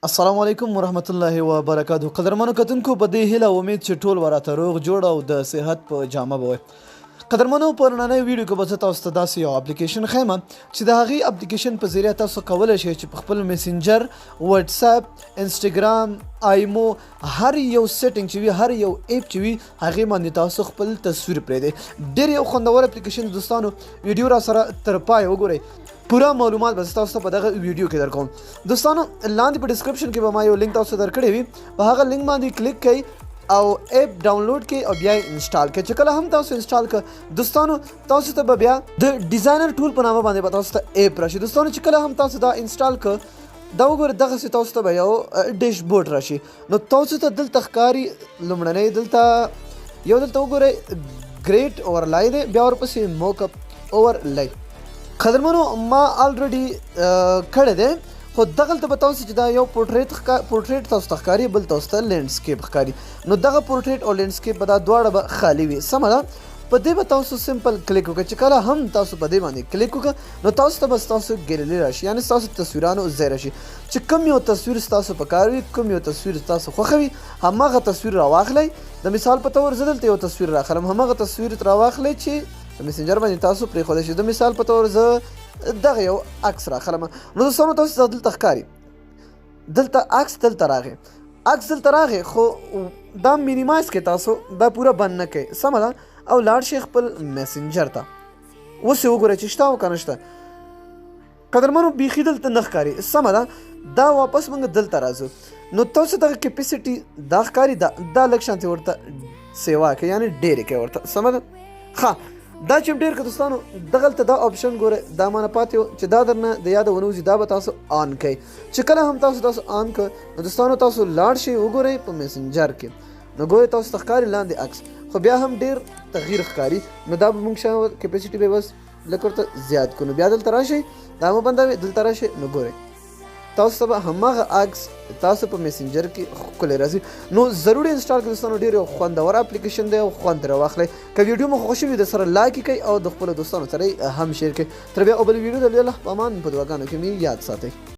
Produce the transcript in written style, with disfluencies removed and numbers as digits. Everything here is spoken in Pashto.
السلام علیکم ورحمت الله وبرکاتہ. قدرمنو کتونکو په دې هیله امید چې ټول وراته روغ جوړ او د صحت په جامه به وي. قدرمنو په نننۍ ویډیو کې به زه تاسو ته داسې یو اپلیکیشن ښیم چې د هغې اپلیکیشن په ذریعه تاسو کولی شئ چې په خپل میسنجر، واتس اپ، انسټاګرام، آیمو هر یو سیټینګ چې وي، هر یو ایپ چې وي، هغې باندې تاسو خپل تصویر پرېږدئ. ډېر یو خوندور اپلیکیشن دوستانو، ویډیو را سره تر پای وګورئ. پورا معلومات به تاسو ته په دغه ویډیو کې درکوم. دوستانو لاندې په ډسکرپشن کې به ما یو لینک تاسو ته درکړی وي، په هغه لینک باندې کلیک کړئ او ایپ ډاونلوډ کړئ او بیا یې انسټال کړئ. چې کله هم تاسو انسټال کړئ دوستانو، تاسو ته به بیا د ډیزاینر ټول په نامه باندې به تاسو ته ایپ راشي. دوستانو چې کله هم تاسو دا انسټال کړئ، دا وګورئ دغسې تاسو ته به یو ډیش بورډ راشي. نو تاسو ته دلته ښکاري لومړنی دلته وګورئ ګریټ اوورلای دی، بیا ورپسې موک اپ اوورلای. قدرمنو ما الریډي کړی دی، خو دغلته به تاسو چې دا یو پورټریټ تاسو ته ښکاري، بل تاسو ته لینډسکیپ ښکاري. نو دغه پورټریټ او لینډسکیپ به دا دواړه به خالي وي. سمه ده، په دې به تاسو سمپل کلیک وکړئ. چې کله هم تاسو په دې باندې کلیک وکړه نو تاسو ته به ستاسو ګیلري راشي، یعنې ستاسو تصویرانو ځای راشي. چې کوم یو تصویر ستاسو په کار وي، کوم یو تصویر تاسو خوښوي، هماغه تصویر راواخلئ. د مثال په تور زه دلته یو تصویر راخلم، هماغه تصویر راواخلئ چې په میسنجر باندې تاسو پرېښودی شئ. د مثال په تور زه دغه یو عکس راخلم. نو دوستانو تاسو ته دلته ښکاري، دلته عکس دلته راغی، خو دا مینیمایز کړئ، تاسو دا پوره بند نه کړئ. سمه ده، او لاړ شئ خپل میسنجر ته. اوس یې وګورئ چې شته او که نه شته. قدرمنو بیخي دلته نه ښکاري. سمه ده، دا واپس موږ دلته راځو. نو تاسو دغه کیپیسټي دا ښکاري، دا لږ شانتې ورته سیوا کړئ، یعنې ډېرې کړئ ورته. سمه ده، ښه دا چې ډېر که دوستانو دغلته دا آپشن ګورئ، دا مانه پاتې و چې دا درنه د یاده ونوځي، دا به تاسو آن کړئ. چې کله هم تاسو آن کړ نو دوستانو تاسو لاړ شئ وګورئ په میسنجر کې، نو ګورئ تاسو ته ښکاري لاندې عکس، خو بیا هم ډېر تغییر ښکاري. نو دا به موږ شاید کیپیسټي به بس لږ ورته زیات کړو. نو بیا دلته راشئ، دا مه بندوئ، دلته راشئ. نو ګورئ تاسو ته به هماغه عکس تاسو په میسنجر کې ښکلی راځي. نو ضروري انسټال کړئ دوستانو، ډېر یو خوندور اپلیکیشن دی او خوند ترې واخلئ. که ویډیو مو خوښه وي د سره لایک یې کړئ او د خپلو دوستانو سره یې هم شیر کړئ. تر بیا او بل ویډیو د الله په امان، په دعاګانو کې مې یاد ساتئ.